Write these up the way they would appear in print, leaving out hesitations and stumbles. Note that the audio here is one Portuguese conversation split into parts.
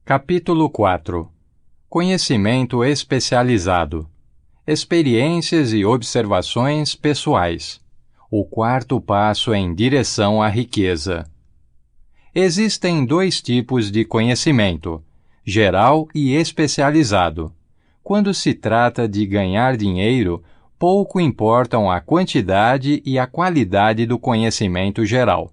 Capítulo 4. Conhecimento especializado. Experiências e observações pessoais. O quarto passo em direção à riqueza. Existem dois tipos de conhecimento, geral e especializado. Quando se trata de ganhar dinheiro, pouco importam a quantidade e a qualidade do conhecimento geral.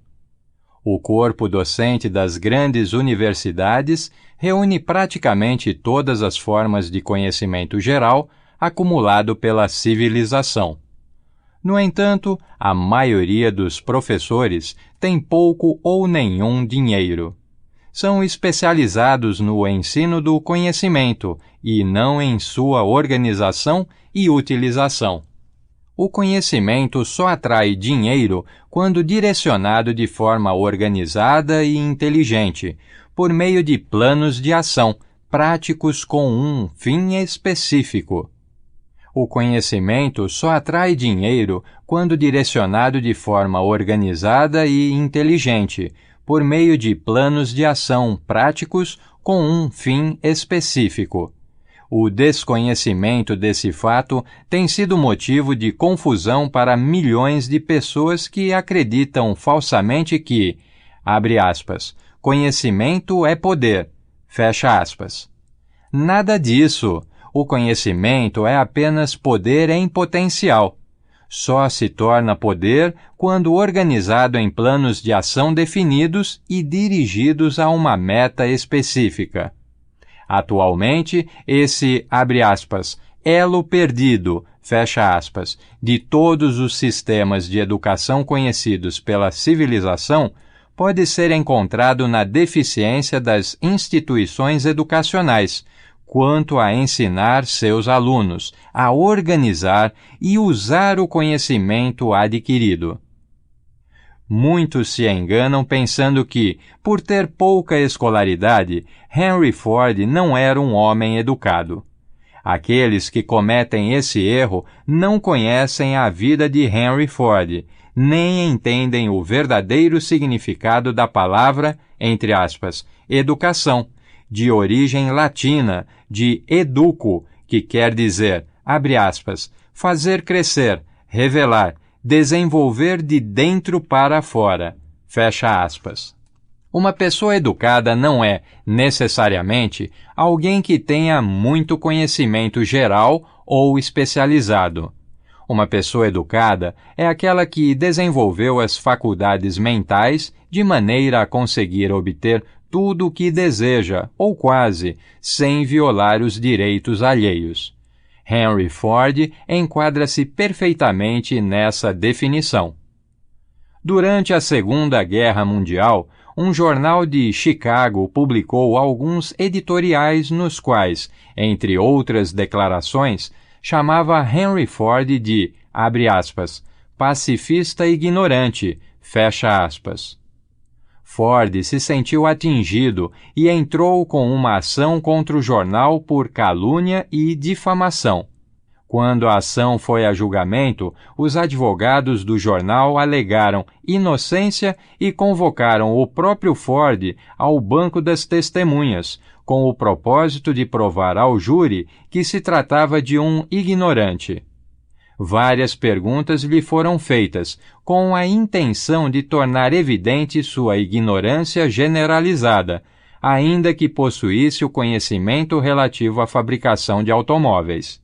O corpo docente das grandes universidades reúne praticamente todas as formas de conhecimento geral acumulado pela civilização. No entanto, a maioria dos professores tem pouco ou nenhum dinheiro. São especializados no ensino do conhecimento e não em sua organização e utilização. O conhecimento só atrai dinheiro quando direcionado de forma organizada e inteligente, por meio de planos de ação práticos com um fim específico. O conhecimento só atrai dinheiro quando direcionado de forma organizada e inteligente, por meio de planos de ação práticos com um fim específico. O desconhecimento desse fato tem sido motivo de confusão para milhões de pessoas que acreditam falsamente que, abre aspas, conhecimento é poder, fecha aspas. Nada disso. O conhecimento é apenas poder em potencial. Só se torna poder quando organizado em planos de ação definidos e dirigidos a uma meta específica. Atualmente, esse, abre aspas, elo perdido, fecha aspas, de todos os sistemas de educação conhecidos pela civilização, pode ser encontrado na deficiência das instituições educacionais, quanto a ensinar seus alunos a organizar e usar o conhecimento adquirido. Muitos se enganam pensando que, por ter pouca escolaridade, Henry Ford não era um homem educado. Aqueles que cometem esse erro não conhecem a vida de Henry Ford, nem entendem o verdadeiro significado da palavra, entre aspas, educação, de origem latina, de educo, que quer dizer, abre aspas, fazer crescer, revelar, desenvolver de dentro para fora, fecha aspas. Uma pessoa educada não é, necessariamente, alguém que tenha muito conhecimento geral ou especializado. Uma pessoa educada é aquela que desenvolveu as faculdades mentais de maneira a conseguir obter tudo o que deseja, ou quase, sem violar os direitos alheios. Henry Ford enquadra-se perfeitamente nessa definição. Durante a Segunda Guerra Mundial, um jornal de Chicago publicou alguns editoriais nos quais, entre outras declarações, chamava Henry Ford de, abre aspas, pacifista ignorante, fecha aspas. Ford se sentiu atingido e entrou com uma ação contra o jornal por calúnia e difamação. Quando a ação foi a julgamento, os advogados do jornal alegaram inocência e convocaram o próprio Ford ao banco das testemunhas, com o propósito de provar ao júri que se tratava de um ignorante. Várias perguntas lhe foram feitas, com a intenção de tornar evidente sua ignorância generalizada, ainda que possuísse o conhecimento relativo à fabricação de automóveis.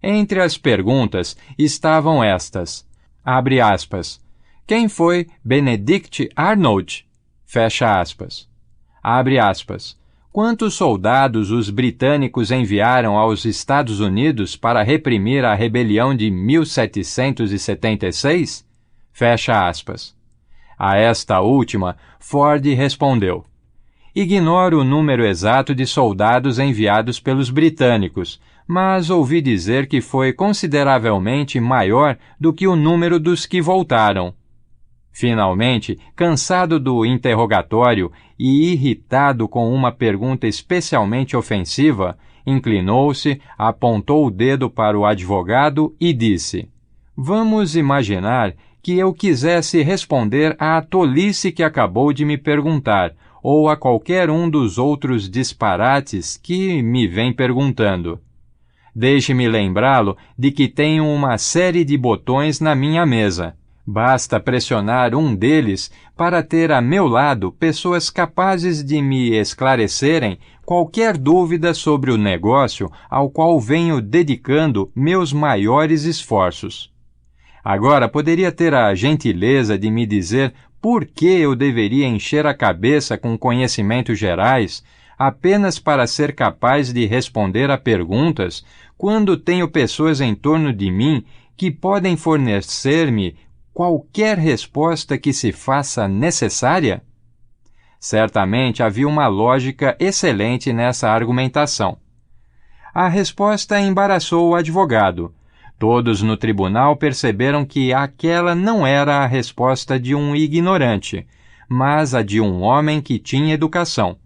Entre as perguntas estavam estas, abre aspas, quem foi Benedict Arnold? Fecha aspas. Abre aspas. Quantos soldados os britânicos enviaram aos Estados Unidos para reprimir a rebelião de 1776? Fecha aspas. A esta última, Ford respondeu: ignoro o número exato de soldados enviados pelos britânicos, mas ouvi dizer que foi consideravelmente maior do que o número dos que voltaram. Finalmente, cansado do interrogatório e irritado com uma pergunta especialmente ofensiva, inclinou-se, apontou o dedo para o advogado e disse: vamos imaginar que eu quisesse responder à tolice que acabou de me perguntar, ou a qualquer um dos outros disparates que me vem perguntando. Deixe-me lembrá-lo de que tenho uma série de botões na minha mesa. Basta pressionar um deles para ter a meu lado pessoas capazes de me esclarecerem qualquer dúvida sobre o negócio ao qual venho dedicando meus maiores esforços. Agora, poderia ter a gentileza de me dizer por que eu deveria encher a cabeça com conhecimentos gerais apenas para ser capaz de responder a perguntas quando tenho pessoas em torno de mim que podem fornecer-me qualquer resposta que se faça necessária? Certamente havia uma lógica excelente nessa argumentação. A resposta embaraçou o advogado. Todos no tribunal perceberam que aquela não era a resposta de um ignorante, mas a de um homem que tinha educação.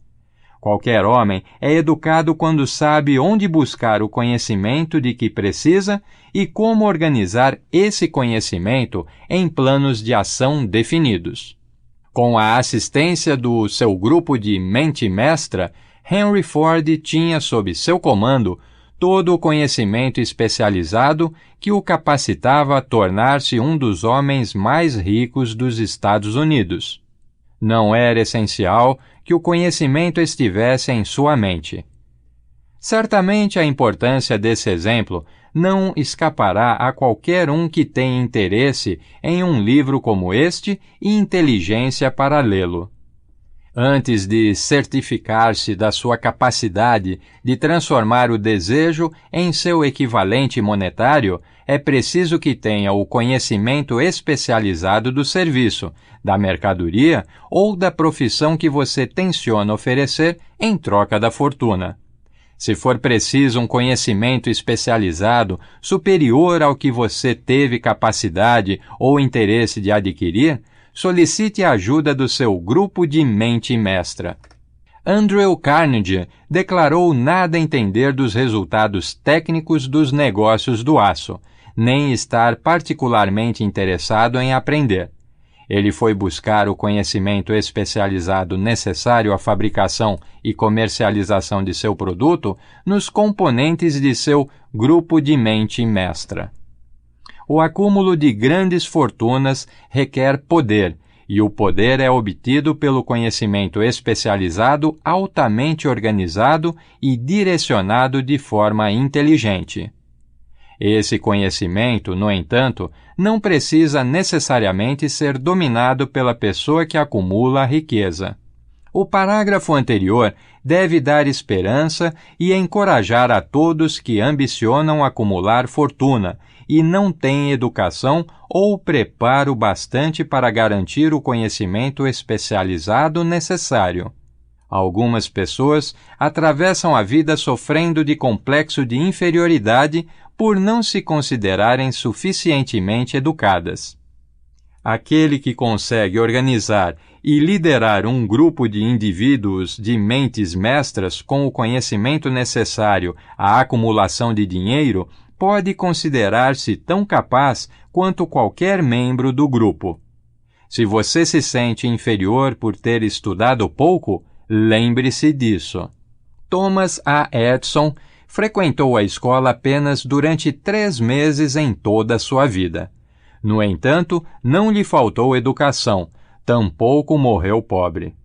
Qualquer homem é educado quando sabe onde buscar o conhecimento de que precisa e como organizar esse conhecimento em planos de ação definidos. Com a assistência do seu grupo de mente mestra, Henry Ford tinha sob seu comando todo o conhecimento especializado que o capacitava a tornar-se um dos homens mais ricos dos Estados Unidos. Não era essencial que o conhecimento estivesse em sua mente. Certamente a importância desse exemplo não escapará a qualquer um que tenha interesse em um livro como este e inteligência para lê-lo. Antes de certificar-se da sua capacidade de transformar o desejo em seu equivalente monetário, é preciso que tenha o conhecimento especializado do serviço, da mercadoria ou da profissão que você tenciona oferecer em troca da fortuna. Se for preciso um conhecimento especializado superior ao que você teve capacidade ou interesse de adquirir, solicite a ajuda do seu grupo de mente mestra. Andrew Carnegie declarou nada entender dos resultados técnicos dos negócios do aço, nem estar particularmente interessado em aprender. Ele foi buscar o conhecimento especializado necessário à fabricação e comercialização de seu produto nos componentes de seu grupo de mente mestra. O acúmulo de grandes fortunas requer poder, e o poder é obtido pelo conhecimento especializado altamente organizado e direcionado de forma inteligente. Esse conhecimento, no entanto, não precisa necessariamente ser dominado pela pessoa que acumula a riqueza. O parágrafo anterior deve dar esperança e encorajar a todos que ambicionam acumular fortuna e não têm educação ou preparo bastante para garantir o conhecimento especializado necessário. Algumas pessoas atravessam a vida sofrendo de complexo de inferioridade por não se considerarem suficientemente educadas. Aquele que consegue organizar e liderar um grupo de indivíduos de mentes mestras com o conhecimento necessário à acumulação de dinheiro pode considerar-se tão capaz quanto qualquer membro do grupo. Se você se sente inferior por ter estudado pouco, lembre-se disso. Thomas A. Edison frequentou a escola apenas durante 3 meses em toda a sua vida. No entanto, não lhe faltou educação, tampouco morreu pobre.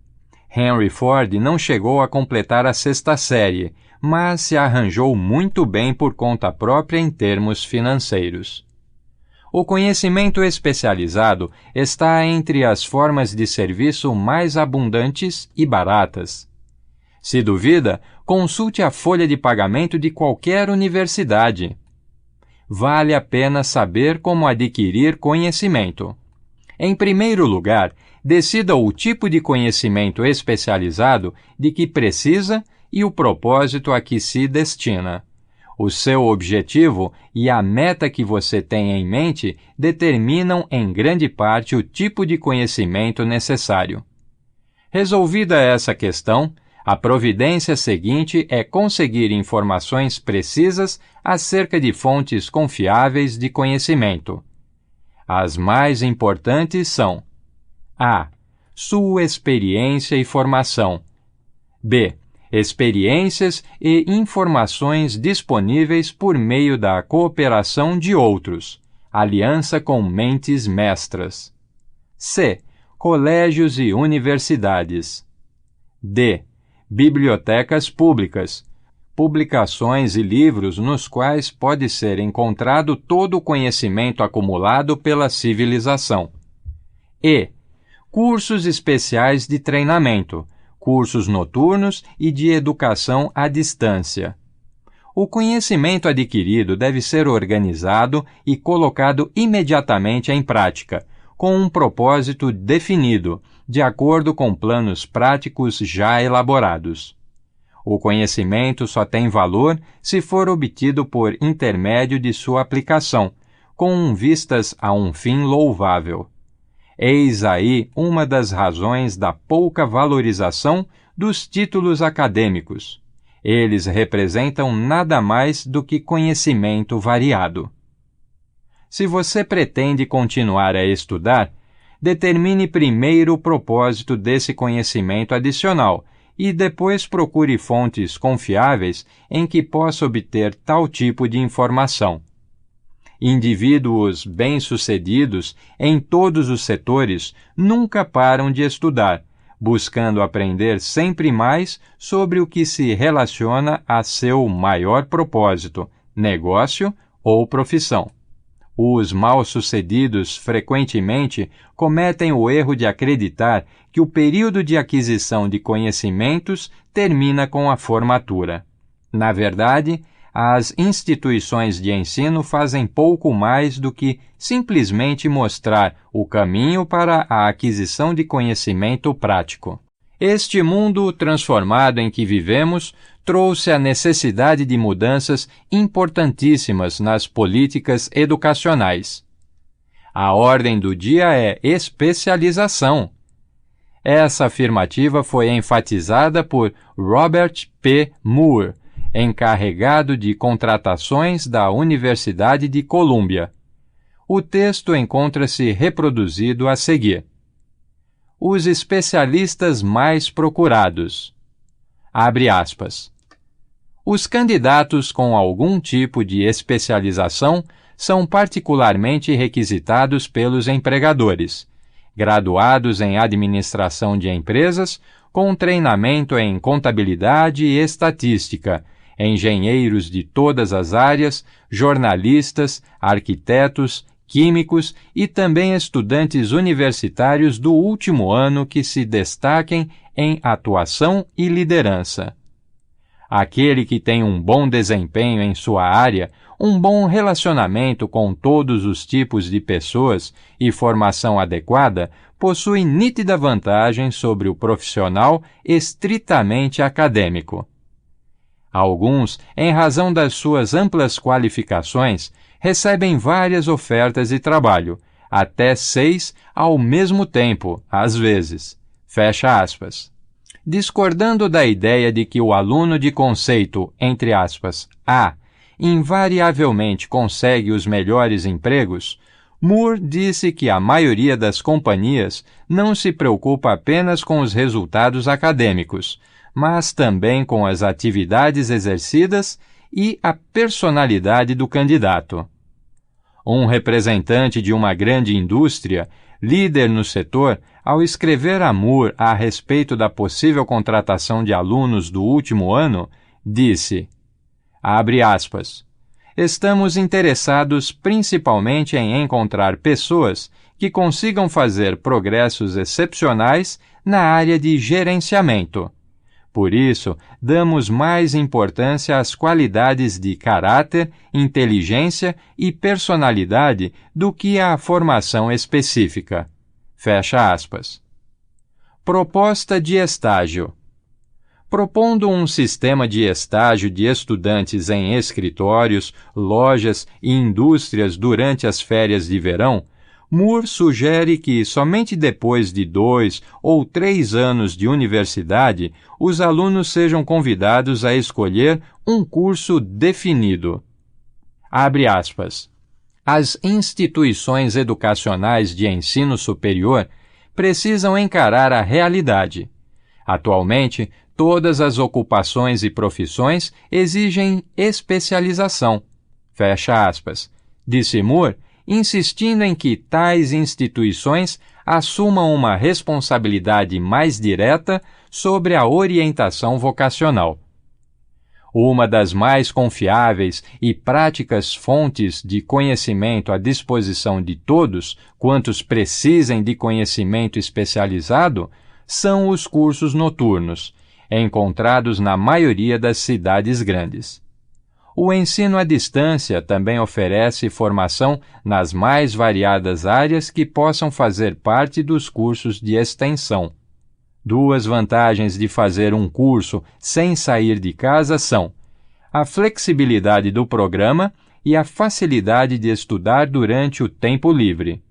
Henry Ford não chegou a completar a 6ª série, mas se arranjou muito bem por conta própria em termos financeiros. O conhecimento especializado está entre as formas de serviço mais abundantes e baratas. Se duvida, consulte a folha de pagamento de qualquer universidade. Vale a pena saber como adquirir conhecimento. Em primeiro lugar, decida o tipo de conhecimento especializado de que precisa e o propósito a que se destina. O seu objetivo e a meta que você tem em mente determinam em grande parte o tipo de conhecimento necessário. Resolvida essa questão, a providência seguinte é conseguir informações precisas acerca de fontes confiáveis de conhecimento. As mais importantes são: a. sua experiência e formação. B. Experiências e informações disponíveis por meio da cooperação de outros, aliança com mentes mestras. C. Colégios e universidades. D. Bibliotecas públicas, publicações e livros nos quais pode ser encontrado todo o conhecimento acumulado pela civilização. E. Cursos especiais de treinamento, cursos noturnos e de educação à distância. O conhecimento adquirido deve ser organizado e colocado imediatamente em prática, com um propósito definido, de acordo com planos práticos já elaborados. O conhecimento só tem valor se for obtido por intermédio de sua aplicação, com vistas a um fim louvável. Eis aí uma das razões da pouca valorização dos títulos acadêmicos. Eles representam nada mais do que conhecimento variado. Se você pretende continuar a estudar, determine primeiro o propósito desse conhecimento adicional e depois procure fontes confiáveis em que possa obter tal tipo de informação. Indivíduos bem-sucedidos em todos os setores nunca param de estudar, buscando aprender sempre mais sobre o que se relaciona a seu maior propósito, negócio ou profissão. Os mal-sucedidos frequentemente cometem o erro de acreditar que o período de aquisição de conhecimentos termina com a formatura. Na verdade, as instituições de ensino fazem pouco mais do que simplesmente mostrar o caminho para a aquisição de conhecimento prático. Este mundo transformado em que vivemos trouxe a necessidade de mudanças importantíssimas nas políticas educacionais. A ordem do dia é especialização. Essa afirmativa foi enfatizada por Robert P. Moore, encarregado de contratações da Universidade de Colômbia. O texto encontra-se reproduzido a seguir. Os especialistas mais procurados. Abre aspas. Os candidatos com algum tipo de especialização são particularmente requisitados pelos empregadores, graduados em administração de empresas, com treinamento em contabilidade e estatística, engenheiros de todas as áreas, jornalistas, arquitetos, químicos e também estudantes universitários do último ano que se destaquem em atuação e liderança. Aquele que tem um bom desempenho em sua área, um bom relacionamento com todos os tipos de pessoas e formação adequada, possui nítida vantagem sobre o profissional estritamente acadêmico. Alguns, em razão das suas amplas qualificações, recebem várias ofertas de trabalho, até 6 ao mesmo tempo, às vezes. Fecha aspas. Discordando da ideia de que o aluno de conceito, entre aspas, A, invariavelmente consegue os melhores empregos, Moore disse que a maioria das companhias não se preocupa apenas com os resultados acadêmicos, mas também com as atividades exercidas e a personalidade do candidato. Um representante de uma grande indústria, líder no setor, ao escrever a Moore a respeito da possível contratação de alunos do último ano, disse, abre aspas, estamos interessados principalmente em encontrar pessoas que consigam fazer progressos excepcionais na área de gerenciamento. Por isso, damos mais importância às qualidades de caráter, inteligência e personalidade do que à formação específica. Fecha aspas. Proposta de estágio. Propondo um sistema de estágio de estudantes em escritórios, lojas e indústrias durante as férias de verão, Moore sugere que somente depois de 2 ou 3 anos de universidade os alunos sejam convidados a escolher um curso definido. Abre aspas. As instituições educacionais de ensino superior precisam encarar a realidade. Atualmente, todas as ocupações e profissões exigem especialização. Fecha aspas. Disse Moore, insistindo em que tais instituições assumam uma responsabilidade mais direta sobre a orientação vocacional. Uma das mais confiáveis e práticas fontes de conhecimento à disposição de todos quantos precisem de conhecimento especializado são os cursos noturnos, encontrados na maioria das cidades grandes. O ensino à distância também oferece formação nas mais variadas áreas que possam fazer parte dos cursos de extensão. Duas vantagens de fazer um curso sem sair de casa são a flexibilidade do programa e a facilidade de estudar durante o tempo livre.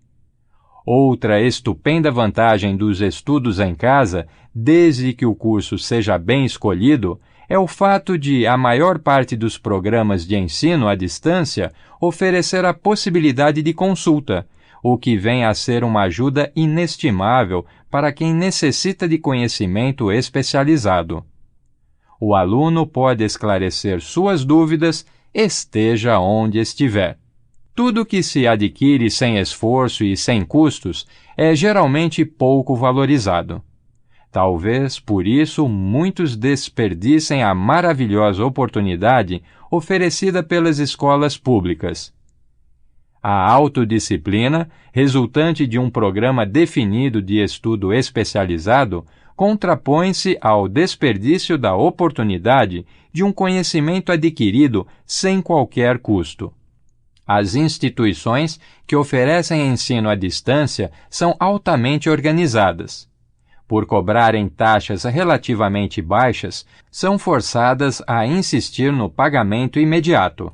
Outra estupenda vantagem dos estudos em casa, desde que o curso seja bem escolhido, é o fato de a maior parte dos programas de ensino à distância oferecer a possibilidade de consulta, o que vem a ser uma ajuda inestimável para quem necessita de conhecimento especializado. O aluno pode esclarecer suas dúvidas, esteja onde estiver. Tudo que se adquire sem esforço e sem custos é geralmente pouco valorizado. Talvez, por isso, muitos desperdicem a maravilhosa oportunidade oferecida pelas escolas públicas. A autodisciplina, resultante de um programa definido de estudo especializado, contrapõe-se ao desperdício da oportunidade de um conhecimento adquirido sem qualquer custo. As instituições que oferecem ensino à distância são altamente organizadas. Por cobrarem taxas relativamente baixas, são forçadas a insistir no pagamento imediato.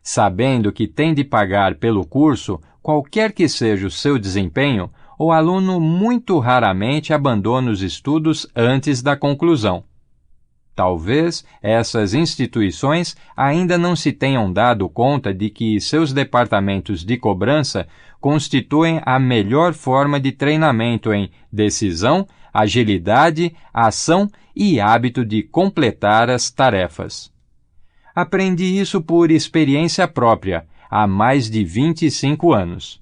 Sabendo que tem de pagar pelo curso, qualquer que seja o seu desempenho, o aluno muito raramente abandona os estudos antes da conclusão. Talvez essas instituições ainda não se tenham dado conta de que seus departamentos de cobrança constituem a melhor forma de treinamento em decisão, agilidade, ação e hábito de completar as tarefas. Aprendi isso por experiência própria, há mais de 25 anos.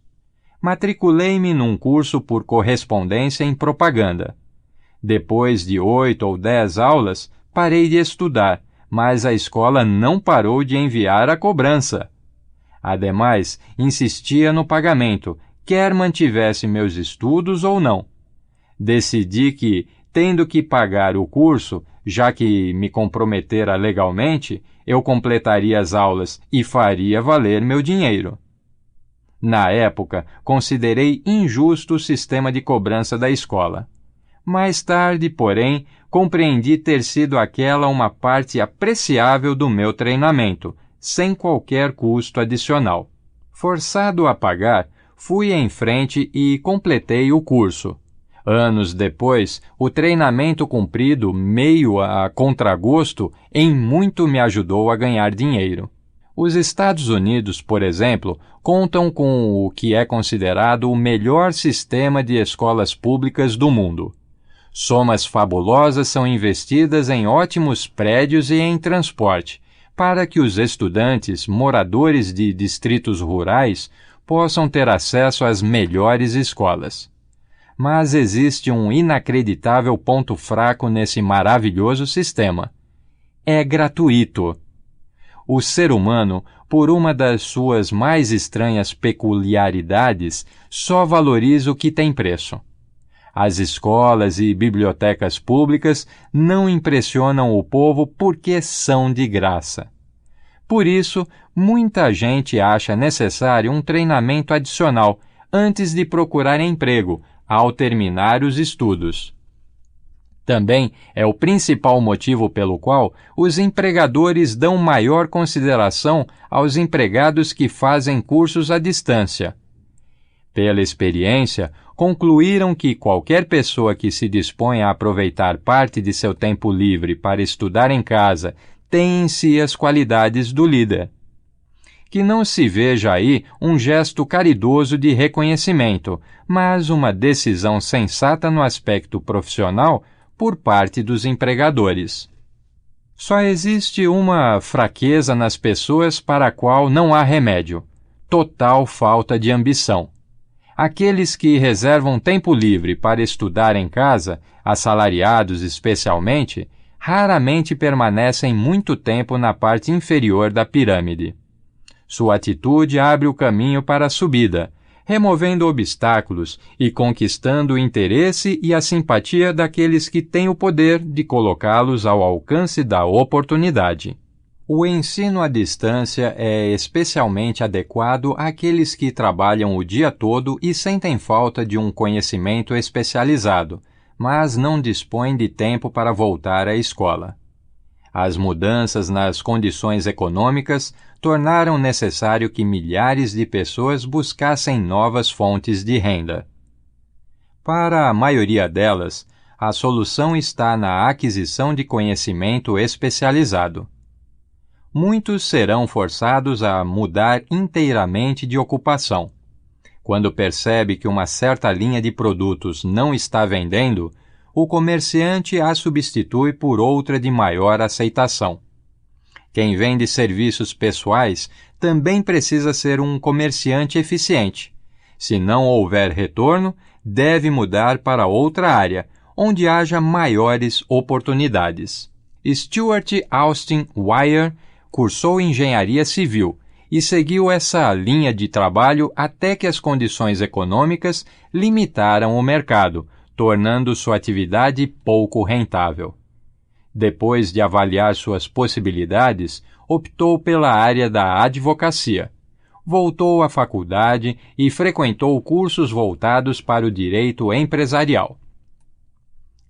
Matriculei-me num curso por correspondência em propaganda. Depois de 8 ou 10 aulas, parei de estudar, mas a escola não parou de enviar a cobrança. Ademais, insistia no pagamento, quer mantivesse meus estudos ou não. Decidi que, tendo que pagar o curso, já que me comprometera legalmente, eu completaria as aulas e faria valer meu dinheiro. Na época, considerei injusto o sistema de cobrança da escola. Mais tarde, porém, compreendi ter sido aquela uma parte apreciável do meu treinamento, sem qualquer custo adicional. Forçado a pagar, fui em frente e completei o curso. Anos depois, o treinamento cumprido, meio a contragosto, em muito me ajudou a ganhar dinheiro. Os Estados Unidos, por exemplo, contam com o que é considerado o melhor sistema de escolas públicas do mundo. Somas fabulosas são investidas em ótimos prédios e em transporte, para que os estudantes, moradores de distritos rurais, possam ter acesso às melhores escolas. Mas existe um inacreditável ponto fraco nesse maravilhoso sistema. É gratuito. O ser humano, por uma das suas mais estranhas peculiaridades, só valoriza o que tem preço. As escolas e bibliotecas públicas não impressionam o povo porque são de graça. Por isso, muita gente acha necessário um treinamento adicional antes de procurar emprego, ao terminar os estudos. Também é o principal motivo pelo qual os empregadores dão maior consideração aos empregados que fazem cursos à distância. Pela experiência, concluíram que qualquer pessoa que se dispõe a aproveitar parte de seu tempo livre para estudar em casa tem em si as qualidades do líder. que não se veja aí um gesto caridoso de reconhecimento, mas uma decisão sensata no aspecto profissional por parte dos empregadores. Só existe uma fraqueza nas pessoas para a qual não há remédio: total falta de ambição. Aqueles que reservam tempo livre para estudar em casa, assalariados especialmente, raramente permanecem muito tempo na parte inferior da pirâmide. Sua atitude abre o caminho para a subida, removendo obstáculos e conquistando o interesse e a simpatia daqueles que têm o poder de colocá-los ao alcance da oportunidade. O ensino à distância é especialmente adequado àqueles que trabalham o dia todo e sentem falta de um conhecimento especializado, mas não dispõem de tempo para voltar à escola. As mudanças nas condições econômicas tornaram necessário que milhares de pessoas buscassem novas fontes de renda. Para a maioria delas, a solução está na aquisição de conhecimento especializado. Muitos serão forçados a mudar inteiramente de ocupação. Quando percebe que uma certa linha de produtos não está vendendo, o comerciante a substitui por outra de maior aceitação. Quem vende serviços pessoais também precisa ser um comerciante eficiente. Se não houver retorno, deve mudar para outra área, onde haja maiores oportunidades. Stuart Austin Wire cursou engenharia civil e seguiu essa linha de trabalho até que as condições econômicas limitaram o mercado, tornando sua atividade pouco rentável. Depois de avaliar suas possibilidades, optou pela área da advocacia. Voltou à faculdade e frequentou cursos voltados para o direito empresarial.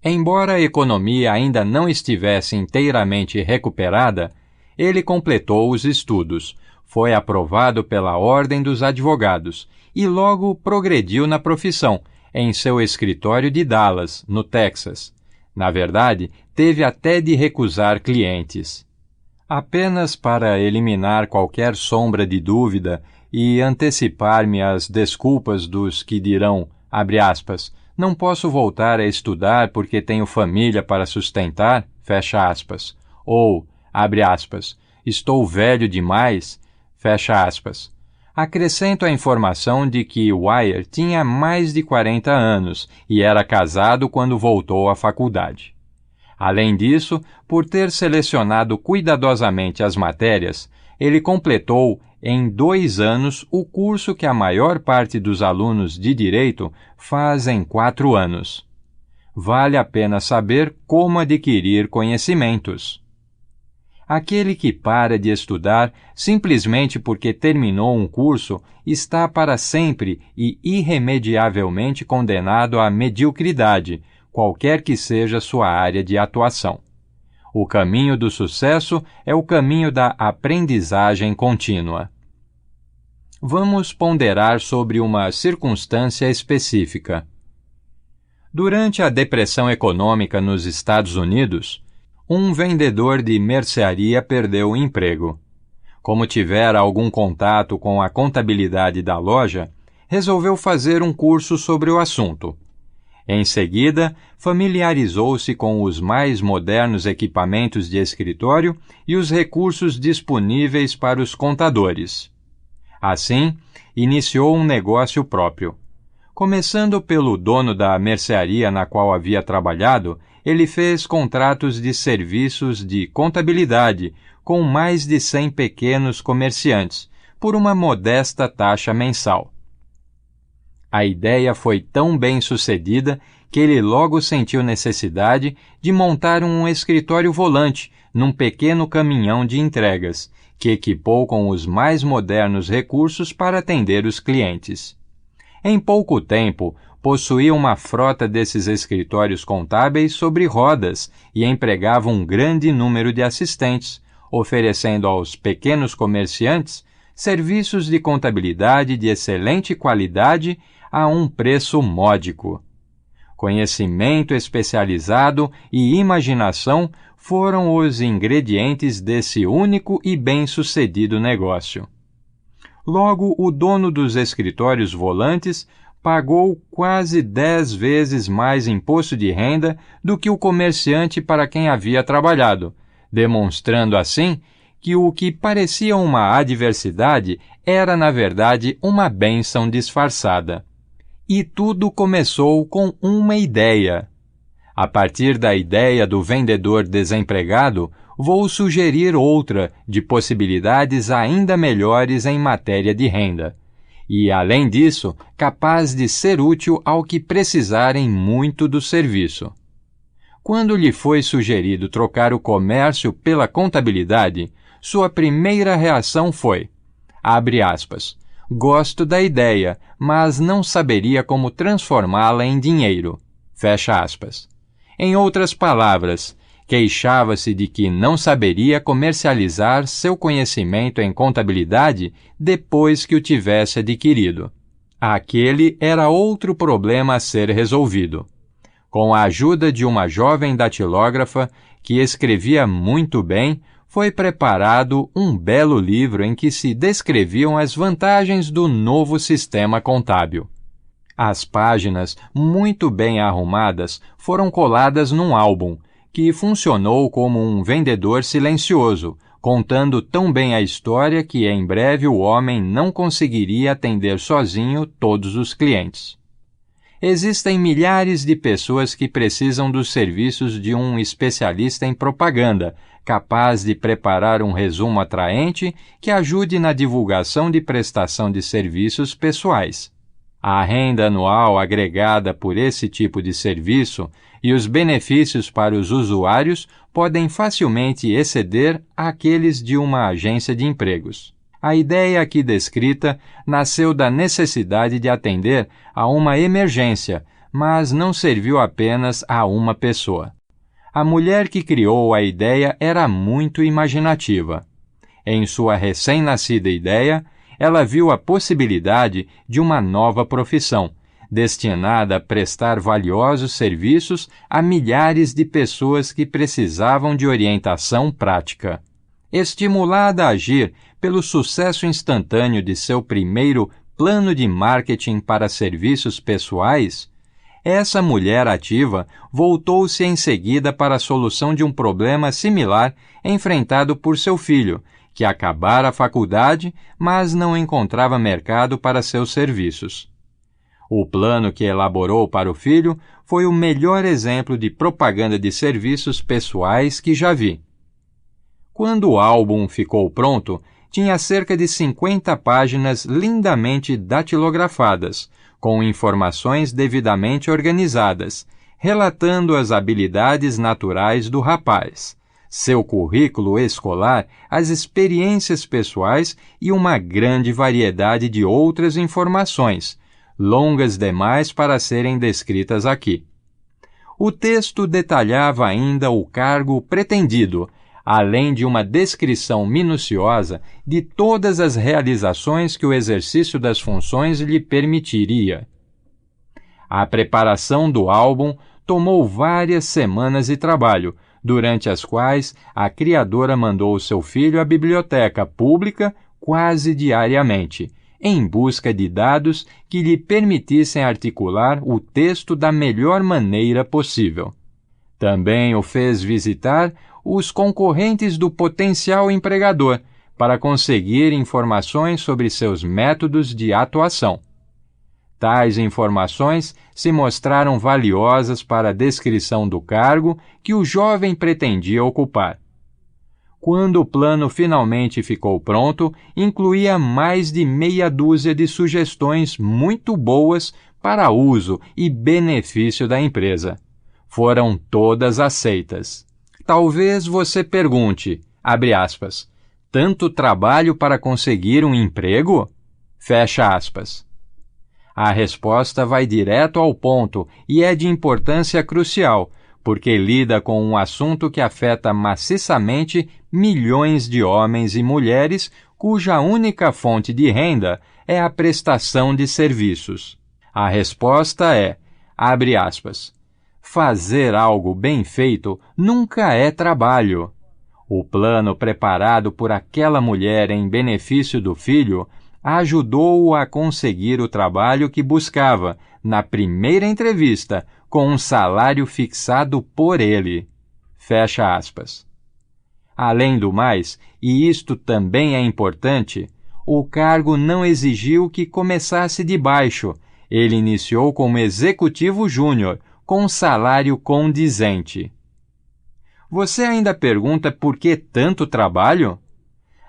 Embora a economia ainda não estivesse inteiramente recuperada, ele completou os estudos, foi aprovado pela Ordem dos Advogados e logo progrediu na profissão, em seu escritório de Dallas, no Texas. Na verdade, teve até de recusar clientes. Apenas para eliminar qualquer sombra de dúvida e antecipar-me às desculpas dos que dirão, abre aspas, não posso voltar a estudar porque tenho família para sustentar, fecha aspas, ou, abre aspas, estou velho demais, fecha aspas. Acrescento a informação de que Wire tinha mais de 40 anos e era casado quando voltou à faculdade. Além disso, por ter selecionado cuidadosamente as matérias, ele completou em 2 anos o curso que a maior parte dos alunos de direito faz em 4 anos. Vale a pena saber como adquirir conhecimentos. Aquele que para de estudar simplesmente porque terminou um curso está para sempre e irremediavelmente condenado à mediocridade, qualquer que seja sua área de atuação. O caminho do sucesso é o caminho da aprendizagem contínua. Vamos ponderar sobre uma circunstância específica. Durante a depressão econômica nos Estados Unidos, um vendedor de mercearia perdeu o emprego. Como tivera algum contato com a contabilidade da loja, resolveu fazer um curso sobre o assunto. Em seguida, familiarizou-se com os mais modernos equipamentos de escritório e os recursos disponíveis para os contadores. Assim, iniciou um negócio próprio. Começando pelo dono da mercearia na qual havia trabalhado, ele fez contratos de serviços de contabilidade com mais de 100 pequenos comerciantes, por uma modesta taxa mensal. A ideia foi tão bem sucedida que ele logo sentiu necessidade de montar um escritório volante num pequeno caminhão de entregas, que equipou com os mais modernos recursos para atender os clientes. Em pouco tempo, possuía uma frota desses escritórios contábeis sobre rodas e empregava um grande número de assistentes, oferecendo aos pequenos comerciantes serviços de contabilidade de excelente qualidade a um preço módico. Conhecimento especializado e imaginação foram os ingredientes desse único e bem-sucedido negócio. Logo, o dono dos escritórios volantes pagou quase 10 vezes mais imposto de renda do que o comerciante para quem havia trabalhado, demonstrando assim que o que parecia uma adversidade era, na verdade, uma bênção disfarçada. E tudo começou com uma ideia. A partir da ideia do vendedor desempregado, vou sugerir outra de possibilidades ainda melhores em matéria de renda. E, além disso, capaz de ser útil ao que precisarem muito do serviço. Quando lhe foi sugerido trocar o comércio pela contabilidade, sua primeira reação foi, abre aspas, gosto da ideia, mas não saberia como transformá-la em dinheiro, fecha aspas. Em outras palavras, queixava-se de que não saberia comercializar seu conhecimento em contabilidade depois que o tivesse adquirido. Aquele era outro problema a ser resolvido. Com a ajuda de uma jovem datilógrafa que escrevia muito bem, foi preparado um belo livro em que se descreviam as vantagens do novo sistema contábil. As páginas, muito bem arrumadas, foram coladas num álbum, que funcionou como um vendedor silencioso, contando tão bem a história que em breve o homem não conseguiria atender sozinho todos os clientes. Existem milhares de pessoas que precisam dos serviços de um especialista em propaganda, capaz de preparar um resumo atraente que ajude na divulgação de prestação de serviços pessoais. A renda anual agregada por esse tipo de serviço e os benefícios para os usuários podem facilmente exceder aqueles de uma agência de empregos. A ideia aqui descrita nasceu da necessidade de atender a uma emergência, mas não serviu apenas a uma pessoa. A mulher que criou a ideia era muito imaginativa. Em sua recém-nascida ideia, ela viu a possibilidade de uma nova profissão, destinada a prestar valiosos serviços a milhares de pessoas que precisavam de orientação prática. Estimulada a agir pelo sucesso instantâneo de seu primeiro plano de marketing para serviços pessoais, essa mulher ativa voltou-se em seguida para a solução de um problema similar enfrentado por seu filho, que acabara a faculdade, mas não encontrava mercado para seus serviços. O plano que elaborou para o filho foi o melhor exemplo de propaganda de serviços pessoais que já vi. Quando o álbum ficou pronto, tinha cerca de 50 páginas lindamente datilografadas, com informações devidamente organizadas, relatando as habilidades naturais do rapaz, seu currículo escolar, as experiências pessoais e uma grande variedade de outras informações, longas demais para serem descritas aqui. O texto detalhava ainda o cargo pretendido, além de uma descrição minuciosa de todas as realizações que o exercício das funções lhe permitiria. A preparação do álbum tomou várias semanas de trabalho, durante as quais a criadora mandou seu filho à biblioteca pública quase diariamente, em busca de dados que lhe permitissem articular o texto da melhor maneira possível. Também o fez visitar os concorrentes do potencial empregador para conseguir informações sobre seus métodos de atuação. Tais informações se mostraram valiosas para a descrição do cargo que o jovem pretendia ocupar. Quando o plano finalmente ficou pronto, incluía mais de meia dúzia de sugestões muito boas para uso e benefício da empresa. Foram todas aceitas. Talvez você pergunte, abre aspas, tanto trabalho para conseguir um emprego? Fecha aspas. A resposta vai direto ao ponto e é de importância crucial, porque lida com um assunto que afeta maciçamente milhões de homens e mulheres cuja única fonte de renda é a prestação de serviços. A resposta é, abre aspas, fazer algo bem feito nunca é trabalho. O plano preparado por aquela mulher em benefício do filho ajudou-o a conseguir o trabalho que buscava na primeira entrevista, com um salário fixado por ele. Fecha aspas. Além do mais, e isto também é importante, o cargo não exigiu que começasse de baixo. Ele iniciou como executivo júnior, com um salário condizente. Você ainda pergunta por que tanto trabalho?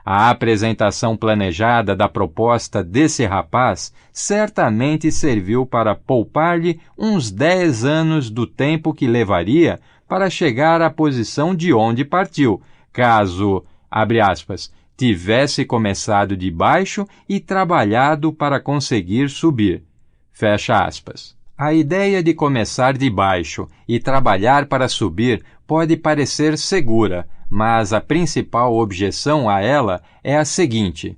A apresentação planejada da proposta desse rapaz certamente serviu para poupar-lhe uns 10 anos do tempo que levaria para chegar à posição de onde partiu, caso, abre aspas, tivesse começado de baixo e trabalhado para conseguir subir. Fecha aspas. A ideia de começar de baixo e trabalhar para subir pode parecer segura, mas a principal objeção a ela é a seguinte: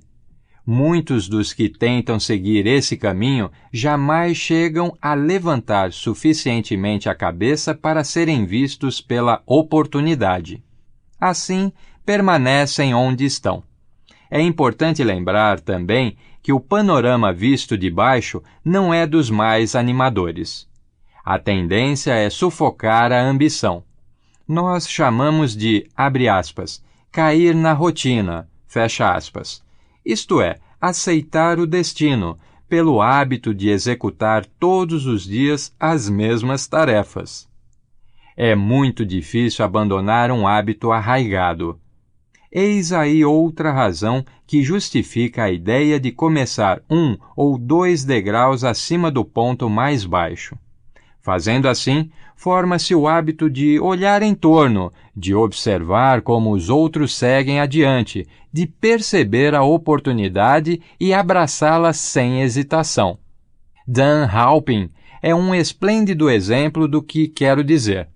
muitos dos que tentam seguir esse caminho jamais chegam a levantar suficientemente a cabeça para serem vistos pela oportunidade. Assim, permanecem onde estão. É importante lembrar também que o panorama visto de baixo não é dos mais animadores. A tendência é sufocar a ambição. Nós chamamos de, abre aspas, cair na rotina, fecha aspas. Isto é, aceitar o destino, pelo hábito de executar todos os dias as mesmas tarefas. É muito difícil abandonar um hábito arraigado. Eis aí outra razão que justifica a ideia de começar 1 ou 2 degraus acima do ponto mais baixo. Fazendo assim, forma-se o hábito de olhar em torno, de observar como os outros seguem adiante, de perceber a oportunidade e abraçá-la sem hesitação. Dan Halpin é um esplêndido exemplo do que quero dizer.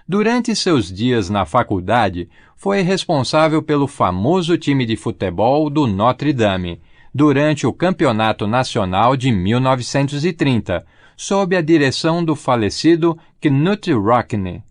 Durante seus dias na faculdade, foi responsável pelo famoso time de futebol do Notre Dame, durante o Campeonato Nacional de 1930, sob a direção do falecido Knut Rockne.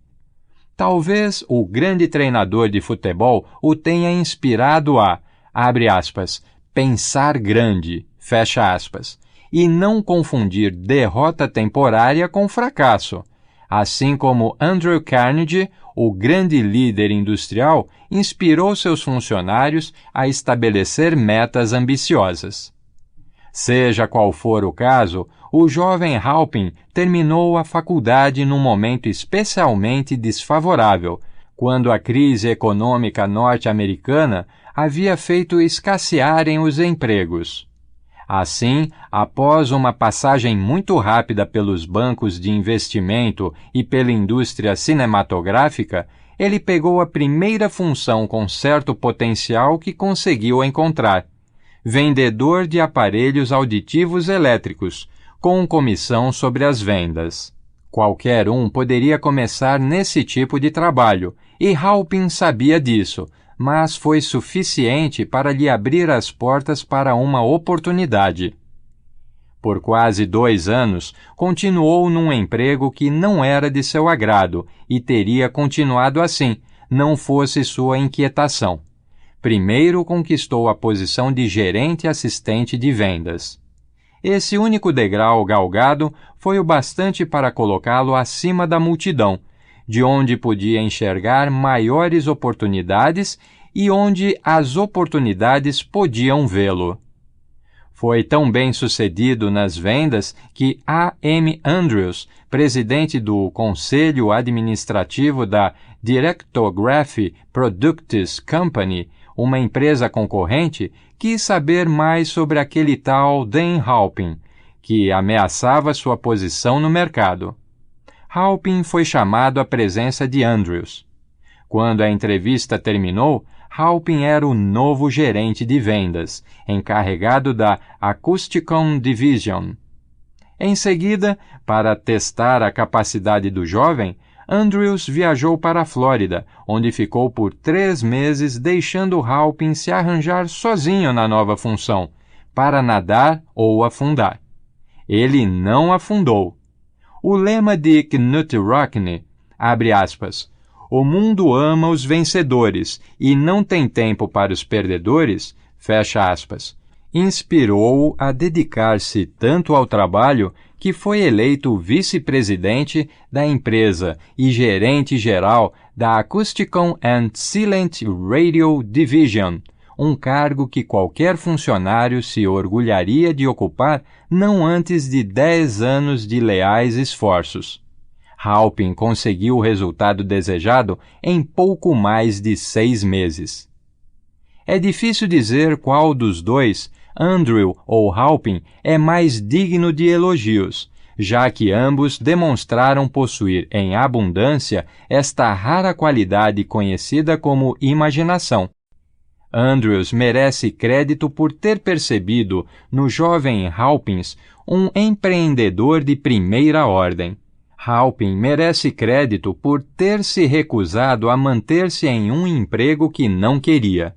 Talvez o grande treinador de futebol o tenha inspirado a, abre aspas, pensar grande, fecha aspas, e não confundir derrota temporária com fracasso, assim como Andrew Carnegie, o grande líder industrial, inspirou seus funcionários a estabelecer metas ambiciosas. Seja qual for o caso, o jovem Halpin terminou a faculdade num momento especialmente desfavorável, quando a crise econômica norte-americana havia feito escassearem os empregos. Assim, após uma passagem muito rápida pelos bancos de investimento e pela indústria cinematográfica, ele pegou a primeira função com certo potencial que conseguiu encontrar: vendedor de aparelhos auditivos elétricos, com comissão sobre as vendas. Qualquer um poderia começar nesse tipo de trabalho, e Halpin sabia disso, mas foi suficiente para lhe abrir as portas para uma oportunidade. Por quase 2 anos, continuou num emprego que não era de seu agrado e teria continuado assim, não fosse sua inquietação. Primeiro conquistou a posição de gerente assistente de vendas. Esse único degrau galgado foi o bastante para colocá-lo acima da multidão, de onde podia enxergar maiores oportunidades e onde as oportunidades podiam vê-lo. Foi tão bem sucedido nas vendas que A. M. Andrews, presidente do Conselho Administrativo da Directography Products Company, uma empresa concorrente, quis saber mais sobre aquele tal Dan Halpin, que ameaçava sua posição no mercado. Halpin foi chamado à presença de Andrews. Quando a entrevista terminou, Halpin era o novo gerente de vendas, encarregado da Acousticon Division. Em seguida, para testar a capacidade do jovem, Andrews viajou para a Flórida, onde ficou por 3 meses deixando Halpin se arranjar sozinho na nova função, para nadar ou afundar. Ele não afundou. O lema de Knut Rockne, abre aspas, "O mundo ama os vencedores e não tem tempo para os perdedores", fecha aspas, inspirou-o a dedicar-se tanto ao trabalho que foi eleito vice-presidente da empresa e gerente-geral da Acousticon and Silent Radio Division, um cargo que qualquer funcionário se orgulharia de ocupar não antes de 10 anos de leais esforços. Halpin conseguiu o resultado desejado em pouco mais de 6 meses. É difícil dizer qual dos dois, Andrew ou Halpin, é mais digno de elogios, já que ambos demonstraram possuir em abundância esta rara qualidade conhecida como imaginação. Andrews merece crédito por ter percebido no jovem Halpin um empreendedor de primeira ordem. Halpin merece crédito por ter se recusado a manter-se em um emprego que não queria.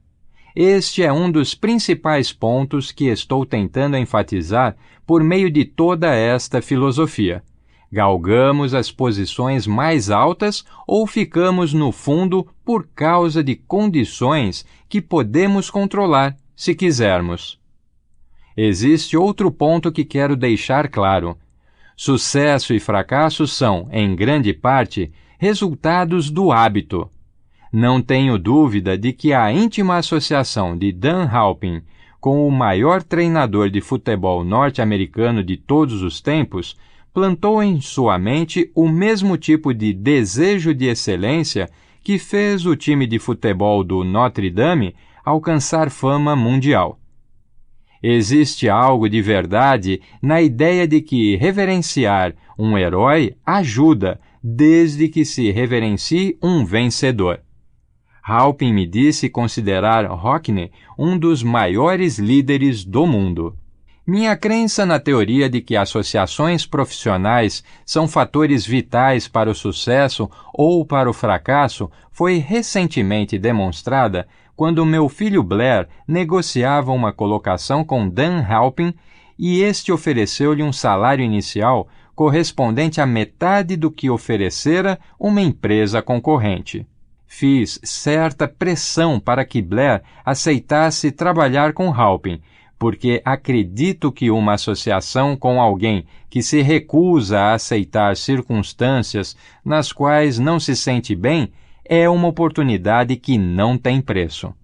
Este é um dos principais pontos que estou tentando enfatizar por meio de toda esta filosofia. Galgamos as posições mais altas ou ficamos no fundo por causa de condições que podemos controlar, se quisermos. Existe outro ponto que quero deixar claro. Sucesso e fracasso são, em grande parte, resultados do hábito. Não tenho dúvida de que a íntima associação de Dan Halpin com o maior treinador de futebol norte-americano de todos os tempos plantou em sua mente o mesmo tipo de desejo de excelência que fez o time de futebol do Notre Dame alcançar fama mundial. Existe algo de verdade na ideia de que reverenciar um herói ajuda, desde que se reverencie um vencedor. Halpin me disse considerar Hockney um dos maiores líderes do mundo. Minha crença na teoria de que associações profissionais são fatores vitais para o sucesso ou para o fracasso foi recentemente demonstrada quando meu filho Blair negociava uma colocação com Dan Halpin e este ofereceu-lhe um salário inicial correspondente à metade do que oferecera uma empresa concorrente. Fiz certa pressão para que Blair aceitasse trabalhar com Halpin, porque acredito que uma associação com alguém que se recusa a aceitar circunstâncias nas quais não se sente bem é uma oportunidade que não tem preço.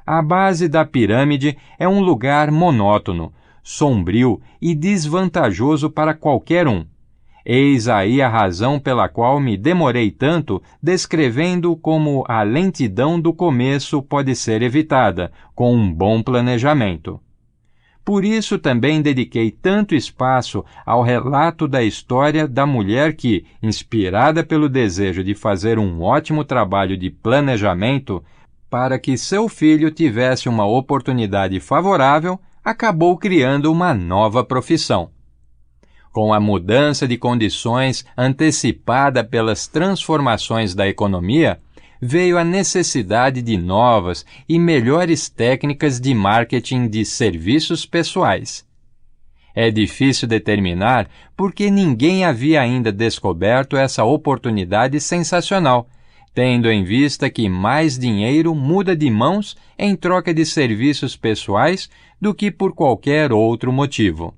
A base da pirâmide é um lugar monótono, sombrio e desvantajoso para qualquer um. Eis aí a razão pela qual me demorei tanto descrevendo como a lentidão do começo pode ser evitada com um bom planejamento. Por isso também dediquei tanto espaço ao relato da história da mulher que, inspirada pelo desejo de fazer um ótimo trabalho de planejamento para que seu filho tivesse uma oportunidade favorável, acabou criando uma nova profissão. Com a mudança de condições antecipada pelas transformações da economia, veio a necessidade de novas e melhores técnicas de marketing de serviços pessoais. É difícil determinar porque ninguém havia ainda descoberto essa oportunidade sensacional, tendo em vista que mais dinheiro muda de mãos em troca de serviços pessoais do que por qualquer outro motivo.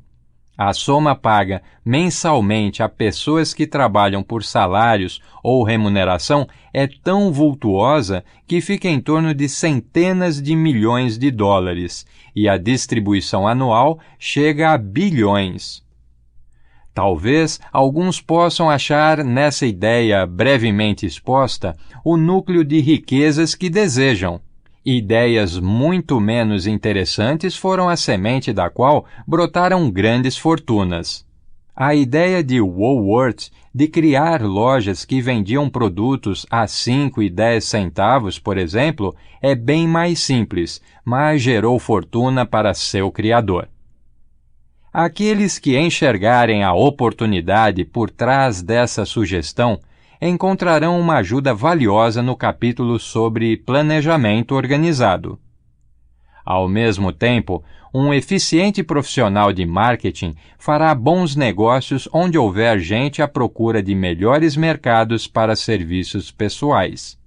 A soma paga mensalmente a pessoas que trabalham por salários ou remuneração é tão vultuosa que fica em torno de centenas de milhões de dólares, e a distribuição anual chega a bilhões. Talvez alguns possam achar nessa ideia brevemente exposta o núcleo de riquezas que desejam. Ideias muito menos interessantes foram a semente da qual brotaram grandes fortunas. A ideia de Woolworth de criar lojas que vendiam produtos a 5 e 10 centavos, por exemplo, é bem mais simples, mas gerou fortuna para seu criador. Aqueles que enxergarem a oportunidade por trás dessa sugestão encontrarão uma ajuda valiosa no capítulo sobre planejamento organizado. Ao mesmo tempo, um eficiente profissional de marketing fará bons negócios onde houver gente à procura de melhores mercados para serviços pessoais.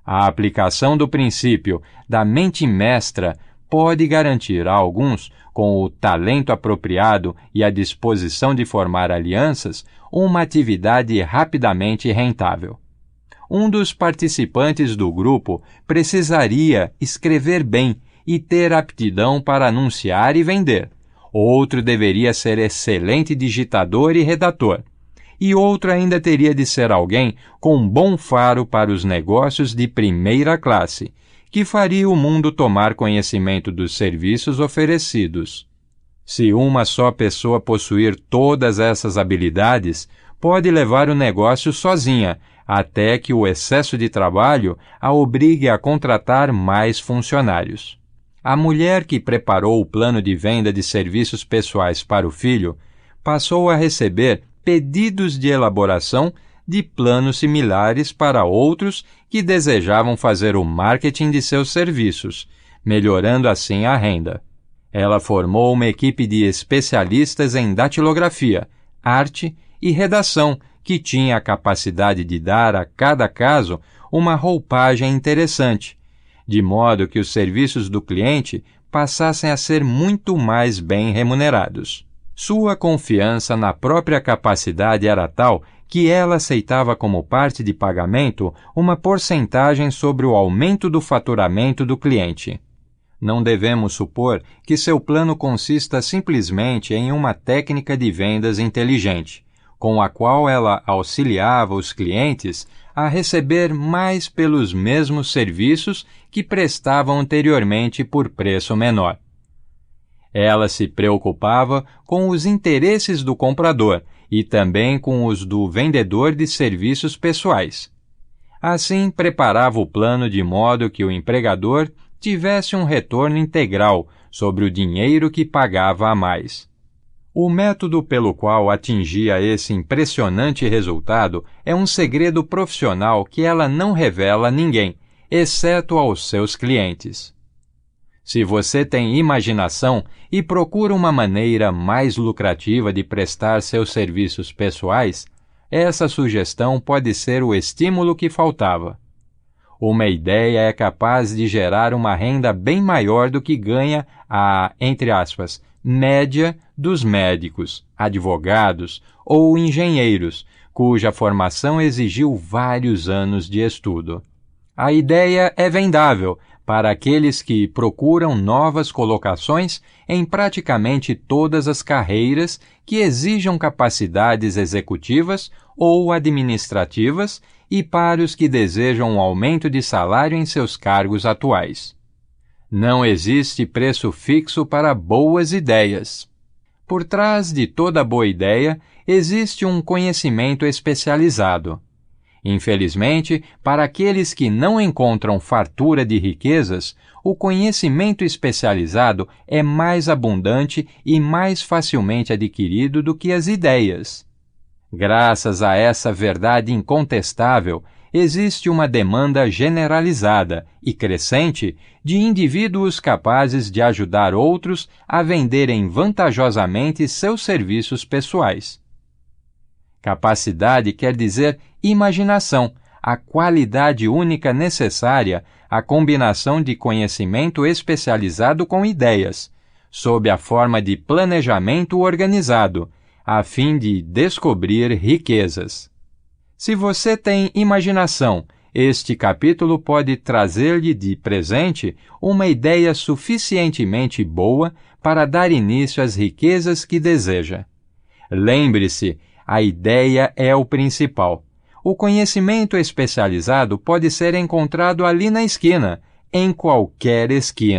A aplicação do princípio da mente mestra pode garantir a alguns, com o talento apropriado e a disposição de formar alianças, uma atividade rapidamente rentável. Um dos participantes do grupo precisaria escrever bem e ter aptidão para anunciar e vender. Outro deveria ser excelente digitador e redator. E outro ainda teria de ser alguém com um bom faro para os negócios de primeira classe, que faria o mundo tomar conhecimento dos serviços oferecidos. Se uma só pessoa possuir todas essas habilidades, pode levar o negócio sozinha, até que o excesso de trabalho a obrigue a contratar mais funcionários. A mulher que preparou o plano de venda de serviços pessoais para o filho passou a receber pedidos de elaboração de planos similares para outros que desejavam fazer o marketing de seus serviços, melhorando assim a renda. Ela formou uma equipe de especialistas em datilografia, arte e redação que tinha a capacidade de dar a cada caso uma roupagem interessante, de modo que os serviços do cliente passassem a ser muito mais bem remunerados. Sua confiança na própria capacidade era tal que ela aceitava como parte de pagamento uma porcentagem sobre o aumento do faturamento do cliente. Não devemos supor que seu plano consista simplesmente em uma técnica de vendas inteligente, com a qual ela auxiliava os clientes a receber mais pelos mesmos serviços que prestavam anteriormente por preço menor. Ela se preocupava com os interesses do comprador e também com os do vendedor de serviços pessoais. Assim, preparava o plano de modo que o empregador tivesse um retorno integral sobre o dinheiro que pagava a mais. O método pelo qual atingia esse impressionante resultado é um segredo profissional que ela não revela a ninguém, exceto aos seus clientes. Se você tem imaginação e procura uma maneira mais lucrativa de prestar seus serviços pessoais, essa sugestão pode ser o estímulo que faltava. Uma ideia é capaz de gerar uma renda bem maior do que ganha a, entre aspas, média dos médicos, advogados ou engenheiros, cuja formação exigiu vários anos de estudo. A ideia é vendável para aqueles que procuram novas colocações em praticamente todas as carreiras que exijam capacidades executivas ou administrativas e para os que desejam um aumento de salário em seus cargos atuais. Não existe preço fixo para boas ideias. Por trás de toda boa ideia existe um conhecimento especializado. Infelizmente, para aqueles que não encontram fartura de riquezas, o conhecimento especializado é mais abundante e mais facilmente adquirido do que as ideias. Graças a essa verdade incontestável, existe uma demanda generalizada e crescente de indivíduos capazes de ajudar outros a venderem vantajosamente seus serviços pessoais. Capacidade quer dizer imaginação, a qualidade única necessária à combinação de conhecimento especializado com ideias, sob a forma de planejamento organizado, a fim de descobrir riquezas. Se você tem imaginação, este capítulo pode trazer-lhe de presente uma ideia suficientemente boa para dar início às riquezas que deseja. Lembre-se, a ideia é o principal. O conhecimento especializado pode ser encontrado ali na esquina, em qualquer esquina.